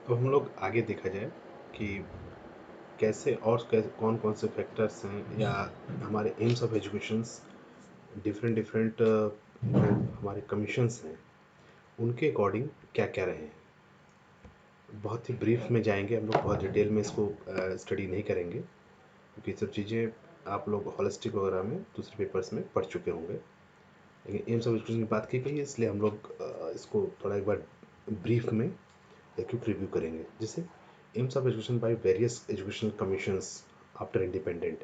अब हम लोग आगे देखा जाए कि कैसे और कैसे कौन कौन से फैक्टर्स हैं या हमारे AIIMS of educations different different जो हमारे कमीशंस हैं उनके अकॉर्डिंग क्या क्या रहे हैं। बहुत ही ब्रीफ में जाएंगे हम लोग, बहुत डिटेल में इसको स्टडी नहीं करेंगे क्योंकि ये सब चीज़ें आप लोग हॉलिस्टिक वगैरह में दूसरे पेपर्स में पढ़ चुके होंगे। लेकिन एम्स ऑफ एजुकेशन की बात की गई है इसलिए हम लोग इसको थोड़ा एक बार ब्रीफ में एक क्विक रिव्यू करेंगे। जैसे AIIMS of education by various educational commissions after independent.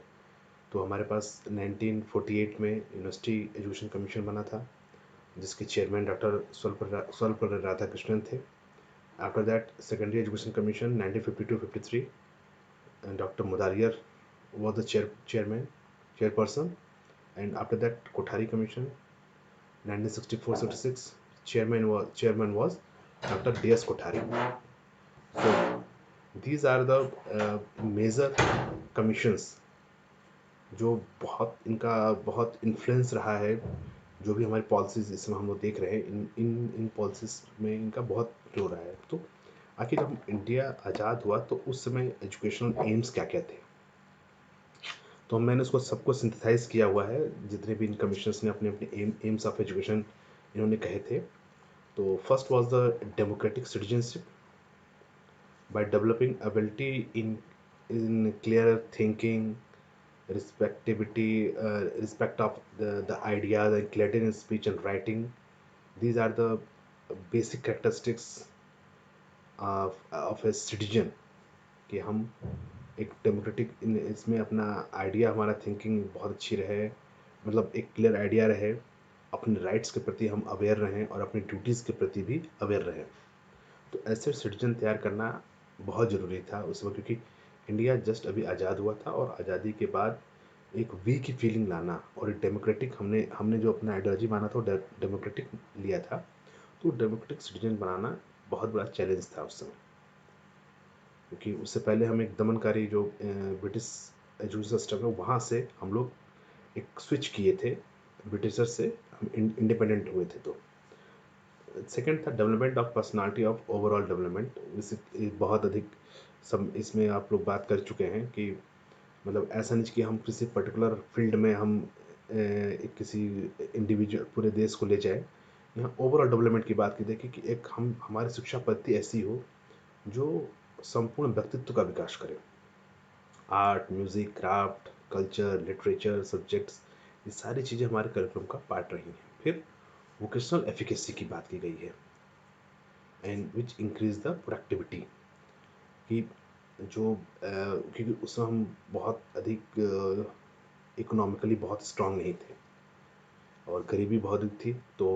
तो हमारे पास 1948 में यूनिवर्सिटी एजुकेशन कमीशन बना था जिसके चेयरमैन डॉक्टर स्वल्पराय राधाकृष्णन थे। After that secondary education commission 1952-53 and Dr. Mudaliar was the chairperson, and after that Kothari Commission 1964-66 chairman was Dr. D.S. Kothari. So these are the major commissions जो बहुत इनका बहुत influence रहा है। जो भी हमारी पॉलिसीज इसमें हम लोग देख रहे हैं इन इन इन पॉलिसीज में इनका बहुत जो रहा है। तो आखिर जब इंडिया आज़ाद हुआ तो उस समय एजुकेशनल एम्स क्या क्या थे, तो मैंने उसको सबको सिंथेसाइज किया हुआ है जितने भी इन कमीशंस ने अपने अपने एम्स ऑफ एजुकेशन इन्होंने कहे थे। तो first was the democratic citizenship by developing ability in clear thinking, respectivity, respect of the ideas and clarity in speech and writing. These are the basic characteristics of a citizen कि हम एक democratic इसमें अपना idea, हमारा thinking बहुत अच्छी रहे, मतलब एक क्लियर आइडिया रहे, अपने राइट्स के प्रति हम अवेयर रहें और अपनी ड्यूटीज़ के प्रति भी अवेयर रहें। तो ऐसे सिटीजन तैयार करना बहुत ज़रूरी था उस वक्त क्योंकि इंडिया जस्ट अभी आज़ाद हुआ था और आज़ादी के बाद एक वी की फीलिंग लाना और एक डेमोक्रेटिक हमने हमने जो अपना आइडियोलॉजी माना था डेमोक्रेटिक लिया था। तो डेमोक्रेटिक सिटीजन बनाना बहुत बड़ा चैलेंज था उस समय क्योंकि उससे पहले हम एक दमनकारी जो ब्रिटिश एजुकेशन सिस्टम है वहाँ से हम लोग एक स्विच किए थे, ब्रिटिशर से हम इंडिपेंडेंट हुए थे। तो सेकंड था development of personality of overall development. इसे बहुत अधिक सब इसमें आप लोग बात कर चुके हैं कि मतलब ऐसा नहीं कि हम किसी पर्टिकुलर फील्ड में हम एक किसी इंडिविजुअल पूरे देश को ले जाए। यहाँ ओवरऑल डेवलपमेंट की बात की देखिए कि एक हम हमारी शिक्षा पद्धति ऐसी हो जो संपूर्ण व्यक्तित्व का विकास करे। Art, music, craft, culture, literature, subjects, ये सारी चीज़ें हमारे करिकुलम का पार्ट रही हैं। फिर वोकेशनल एफिकेसी की बात की गई है and which increase the productivity कि जो क्योंकि उसमें हम बहुत अधिक इकोनॉमिकली बहुत स्ट्रांग नहीं थे और गरीबी बहुत अधिक थी। तो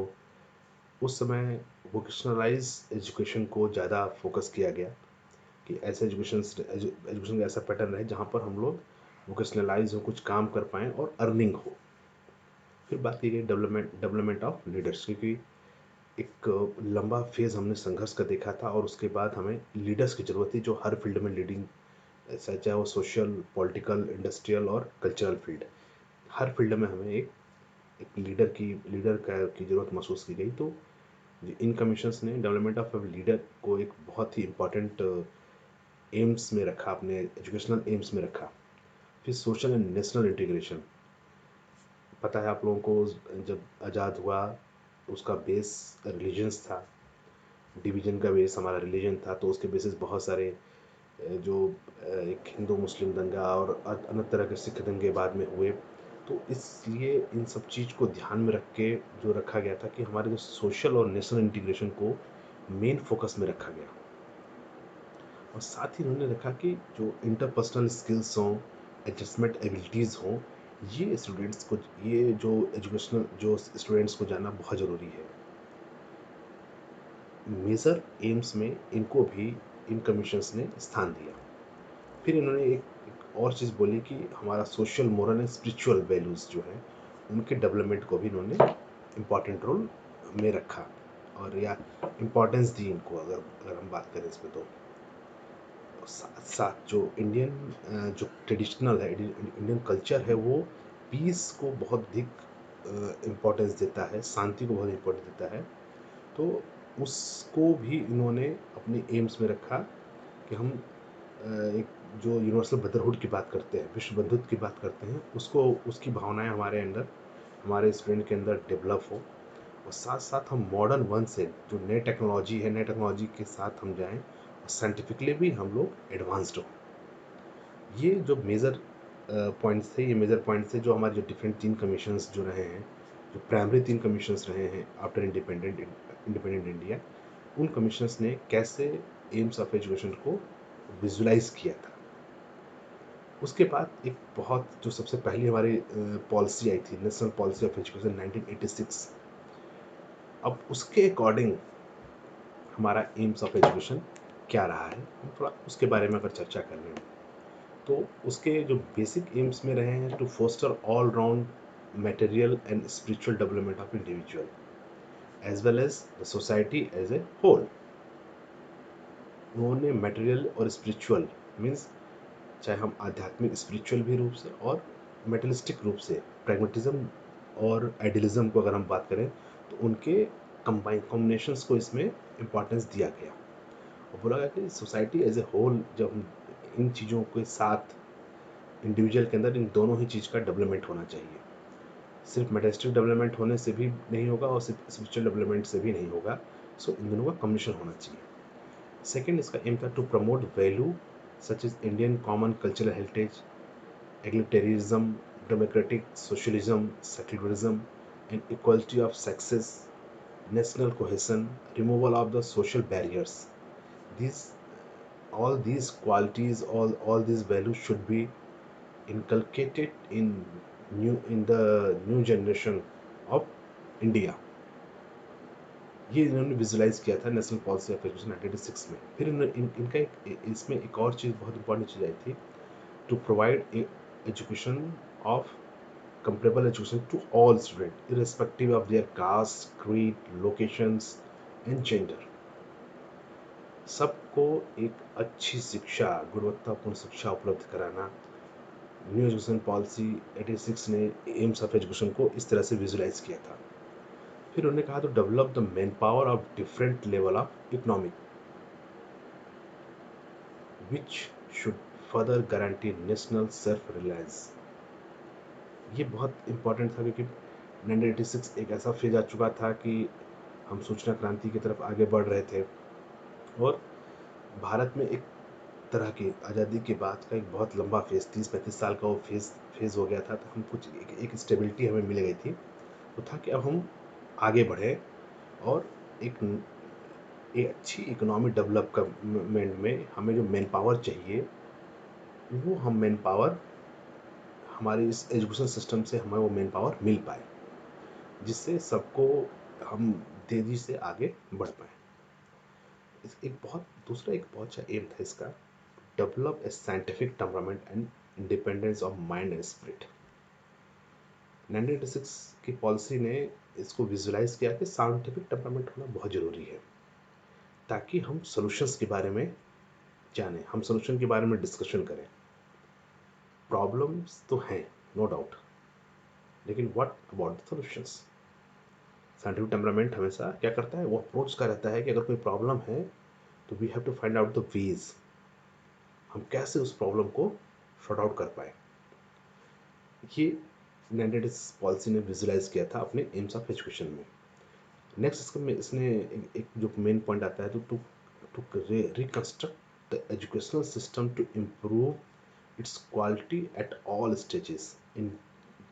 उस समय वोकेशनलाइज एजुकेशन को ज़्यादा फोकस किया गया कि ऐसे एजुकेशन का ऐसा पैटर्न रहे जहाँ पर हम लोग वोकेशनलाइज हो, कुछ काम कर पाएँ और अर्निंग हो। फिर बात की गई डेवलपमेंट ऑफ लीडर्स क्योंकि एक लंबा फेज़ हमने संघर्ष का देखा था और उसके बाद हमें लीडर्स की ज़रूरत थी जो हर फील्ड में लीडिंग, चाहे वो सोशल, पॉलिटिकल, इंडस्ट्रियल और कल्चरल फील्ड, हर फील्ड में हमें एक लीडर की ज़रूरत महसूस की गई। तो इन कमीशंस ने डेवलपमेंट ऑफ लीडर को एक बहुत ही इम्पोर्टेंट एम्स में रखा, अपने एजुकेशनल एम्स में रखा। फिर सोशल एंड नेशनल इंटीग्रेशन, पता है आप लोगों को जब आज़ाद हुआ उसका बेस रिलीजन्स था, डिवीज़न का बेस हमारा रिलीजन था। तो उसके बेसिस बहुत सारे जो एक हिंदू मुस्लिम दंगा और अन्य तरह के सिख दंगे बाद में हुए। तो इसलिए इन सब चीज़ को ध्यान में रख के जो रखा गया था कि हमारे जो सोशल और नेशनल इंटीग्रेशन को मेन फोकस में रखा गया और साथ ही उन्होंने रखा कि जो इंटरपर्सनल स्किल्स हों, एडजस्टमेंट एबिलिटीज़ हों, ये जो एजुकेशनल जो स्टूडेंट्स को जानना बहुत ज़रूरी है। मेजर एम्स में इनको भी इन कमीशंस ने स्थान दिया। फिर इन्होंने एक और चीज़ बोली कि हमारा social, moral and spiritual values जो हैं उनके डेवलपमेंट को भी इन्होंने इम्पॉर्टेंट रोल में रखा और या इम्पोर्टेंस दी इनको। अगर हम बात करें इसमें तो साथ साथ जो इंडियन जो ट्रेडिशनल है, इंडियन कल्चर है, वो पीस को बहुत अधिक इम्पोर्टेंस देता है, शांति को बहुत इम्पोर्टेंस देता है। तो उसको भी इन्होंने अपने एम्स में रखा कि हम एक जो यूनिवर्सल ब्रदरहुड की बात करते हैं, विश्व बंधुत्व की बात करते हैं, उसको उसकी भावनाएं हमारे अंदर, हमारे स्टूडेंट के अंदर डेवलप हो, और साथ साथ हम मॉडर्न वन से जो नए टेक्नोलॉजी है, नए टेक्नोलॉजी के साथ हम जाएं और साइंटिफिकली भी हम लोग एडवांस्ड हों। ये जो मेजर पॉइंट्स थे, ये मेजर पॉइंट्स थे जो हमारे जो डिफरेंट 3 कमीशंस जो रहे हैं, जो प्राइमरी 3 कमीशंस रहे हैं आफ्टर इंडिपेंडेंट इंडिया, उन कमीशंस ने कैसे एम्स ऑफ एजुकेशन को विजुलाइज किया था। उसके बाद एक बहुत जो सबसे पहली हमारी पॉलिसी आई थी, नेशनल पॉलिसी ऑफ एजुकेशन 1986। अब उसके अकॉर्डिंग हमारा एम्स ऑफ एजुकेशन क्या रहा है, हम थोड़ा उसके बारे में अगर चर्चा कर लें तो उसके जो बेसिक एम्स में रहे हैं, to foster all round material and spiritual development of individual as well as the society as a whole। उन्होंने मटेरियल और स्पिरिचुअल मीन्स, चाहे हम आध्यात्मिक स्पिरिचुअल भी रूप से और मेटलिस्टिक रूप से, प्रैग्मेटिज्म और आइडियलिज्म को अगर हम बात करें तो उनके कॉम्बिनेशंस को इसमें इम्पोर्टेंस दिया गया और बोला गया कि सोसाइटी एज ए होल, जब हम इन चीज़ों के साथ इंडिविजुअल के अंदर इन दोनों ही चीज़ का डेवलपमेंट होना चाहिए। सिर्फ मेटेरियलिस्टिक डेवलपमेंट होने से भी नहीं होगा और सिर्फ स्पिरिचुअल डेवलपमेंट से भी नहीं होगा। सो इन दोनों का कॉम्बिनेशन होना चाहिए। सेकेंड, इसका एम था to promote value such is Indian common cultural heritage, egalitarianism, democratic socialism, secularism and equality of sexes, national cohesion, removal of the social barriers. These, all these qualities, all these values should be inculcated in the new generation of India। ये इन्होंने visualise किया था national policy of education 1986 में। फिर इनका इसमें एक और चीज़, बहुत इंपॉर्टेंट चीज़ आई थी, to provide education of comparable education to all students irrespective of their caste, creed, locations and gender। सबको एक अच्छी शिक्षा, गुणवत्तापूर्ण शिक्षा उपलब्ध कराना, न्यू एजुकेशन पॉलिसी 86 ने एम्स ऑफ एजुकेशन को इस तरह से विजुलाइज किया था। फिर उन्होंने कहा तो develop the man power of different level of economic which should further guarantee national self reliance. ये बहुत इंपॉर्टेंट था क्योंकि 1986 एक ऐसा फेज आ चुका था कि हम सूचना क्रांति की तरफ आगे बढ़ रहे थे और भारत में एक तरह की आज़ादी के बाद का एक बहुत लंबा फेज, 30-35 साल का वो फेज हो गया था। तो हम कुछ एक स्टेबिलिटी हमें मिल गई थी, वो था कि अब हम आगे बढ़े और एक अच्छी इकोनॉमी डेवलपमेंट में हमें जो मैन पावर चाहिए, वो हम मैन पावर हमारे इस एजुकेशन सिस्टम से हमें वो मैन पावर मिल पाए, जिससे सबको हम तेजी से आगे बढ़ पाए। दूसरा एक बहुत अच्छा एम था इसका, develop a scientific temperament and independence of mind and spirit. 1986 की पॉलिसी ने इसको विजुलाइज किया कि साइंटिफिक टेम्परामेंट होना बहुत ज़रूरी है, ताकि हम सॉल्यूशंस के बारे में जानें, हम सॉल्यूशन के बारे में डिस्कशन करें। प्रॉब्लम्स तो हैं, नो डाउट, लेकिन what about the solutions. Scientific temperament हमेशा क्या करता है, वो अप्रोच का रहता है कि अगर कोई प्रॉब्लम है तो we have to find out the ways, हम कैसे उस प्रॉब्लम को सॉर्ट आउट कर पाए। ये 1986 पॉलिसी ने विजुलाइज किया था अपने एम्स ऑफ एजुकेशन में। नेक्स्ट इसने एक जो मेन पॉइंट आता है, तो to reconstruct the educational system to improve its quality at all stages in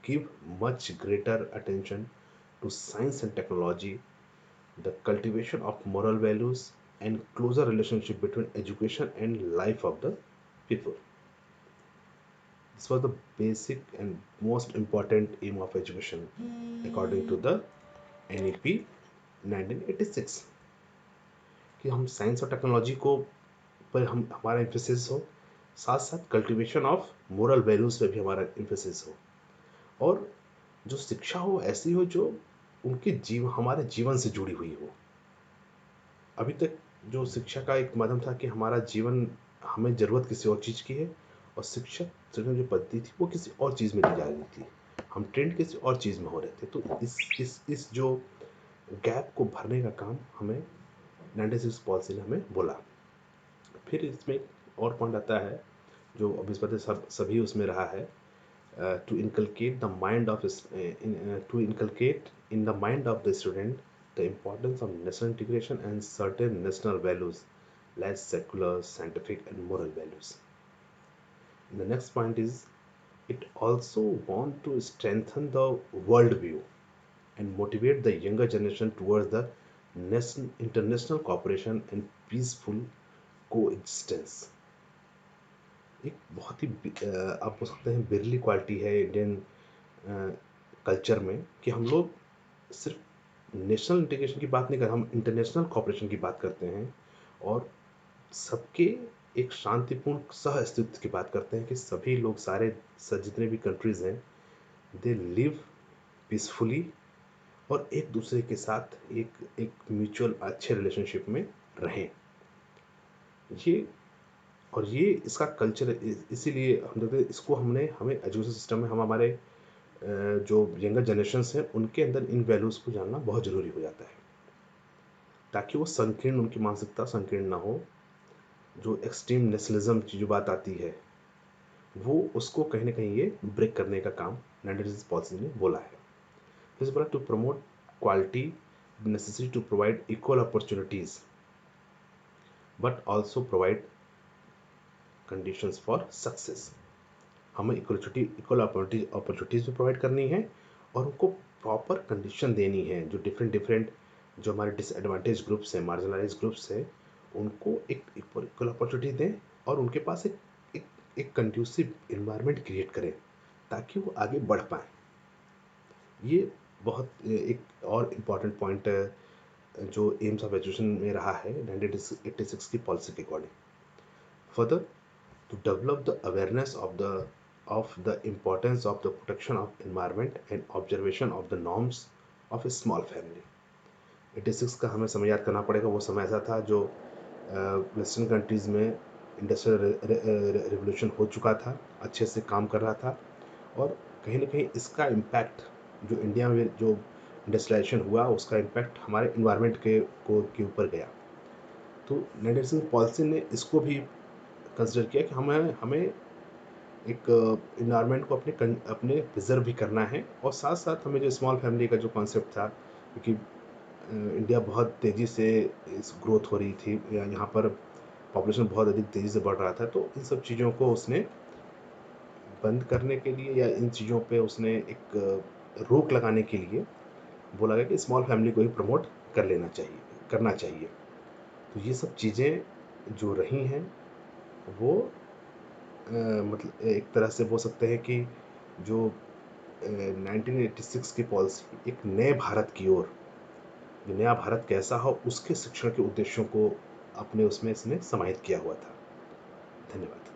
give much greater attention to science and technology, the cultivation of moral values, and closer relationship between education and life of the people. This was the basic and most important aim of education according to the NEP 1986, कि हम science और technology को पर हमारा emphasis हो, साथ साथ cultivation of moral values पे भी हमारा एम्फेसिस हो, और जो शिक्षा हो ऐसी हो जो उनके हमारे जीवन से जुड़ी हुई हो। अभी तक जो शिक्षा का एक माध्यम था कि हमारा जीवन, हमें ज़रूरत किसी और चीज़ की है और शिक्षक जो पद्धति थी वो किसी और चीज़ में ली जा रही थी, हम ट्रेंड किसी और चीज़ में हो रहे थे। तो इस जो गैप को भरने का काम हमें 96 पॉलिसी ने हमें बोला। फिर इसमें एक और पॉइंट आता है जो अब इस बात सब सभी उसमें रहा है, to inculcate the mind of to inculcate in the mind of the student the importance of national integration and certain national values like secular, scientific, and moral values. The next point is it also want to strengthen the world view and motivate the younger generation towards the international cooperation and peaceful coexistence. एक बहुत ही आप बोल सकते हैं बिरली quality है Indian culture में कि हम लोग सिर्फ नेशनल इंटीग्रेशन की बात नहीं कर, हम इंटरनेशनल कॉपरेशन की बात करते हैं और सबके एक शांतिपूर्ण सह अस्तित्व की बात करते हैं कि सभी लोग सारे जितने भी कंट्रीज हैं दे लिव पीसफुली और एक दूसरे के साथ एक एक म्यूचुअल अच्छे रिलेशनशिप में रहें। ये और ये इसका कल्चर इसीलिए हम देखते हैं इसको हमें एजुकेशन सिस्टम में हम हमारे जो यंगर जनरेशन्स हैं उनके अंदर इन वैल्यूज़ को जानना बहुत ज़रूरी हो जाता है ताकि वो संकीर्ण उनकी मानसिकता संकीर्ण ना हो। जो एक्सट्रीम नेशनलिज्म की जो बात आती है वो उसको कहीं ना कहीं ये ब्रेक करने का काम 96 पॉलिसी ने बोला है। फिर बोला to promote quality necessary to provide equal opportunities but also provide conditions for success. हमें इक्वल अपॉर्चुनिटीज़ भी प्रोवाइड करनी है और उनको प्रॉपर कंडीशन देनी है। जो डिफरेंट जो हमारे डिसएडवांटेज ग्रुप्स हैं, मार्जिनलाइज ग्रुप्स हैं, उनको एक इक्वल अपॉर्चुनिटी दें और उनके पास एक कंड्यूसिव इन्वायरमेंट क्रिएट करें ताकि वो आगे बढ़ पाएँ। ये बहुत एक और इम्पॉर्टेंट पॉइंट जो एम्स ऑफ एजुकेशन में रहा है 1986 की पॉलिसी के according. Further to develop the awareness of the importance of the protection of environment and observation of the norms of a small family। 86 का हमें समय याद करना पड़ेगा। वो समय ऐसा था जो वेस्टर्न कंट्रीज़ में इंडस्ट्रियल रिवोल्यूशन हो चुका था, अच्छे से काम कर रहा था और कहीं ना कहीं इसका इम्पैक्ट जो इंडिया में जो इंडस्ट्रियलाइजेशन हुआ उसका इम्पैक्ट हमारे इन्वायरमेंट के ऊपर गया। तो 96 पॉलिसी ने इसको भी कंसिडर किया कि हमें एक इन्वायरमेंट को अपने प्रिजर्व भी करना है और साथ साथ हमें जो स्मॉल फैमिली का जो कॉन्सेप्ट था क्योंकि इंडिया बहुत तेज़ी से इस ग्रोथ हो रही थी, यहाँ पर पॉपुलेशन बहुत अधिक तेज़ी से बढ़ रहा था, तो इन सब चीज़ों को उसने बंद करने के लिए या इन चीज़ों पे उसने एक रोक लगाने के लिए बोला गया कि स्मॉल फैमिली को ही प्रमोट करना चाहिए। तो ये सब चीज़ें जो रही हैं वो मतलब एक तरह से बोल सकते हैं कि जो 1986 की पॉलिसी एक नए भारत की ओर, जो नया भारत कैसा हो उसके शिक्षण के उद्देश्यों को अपने उसमें इसने समाहित किया हुआ था। धन्यवाद।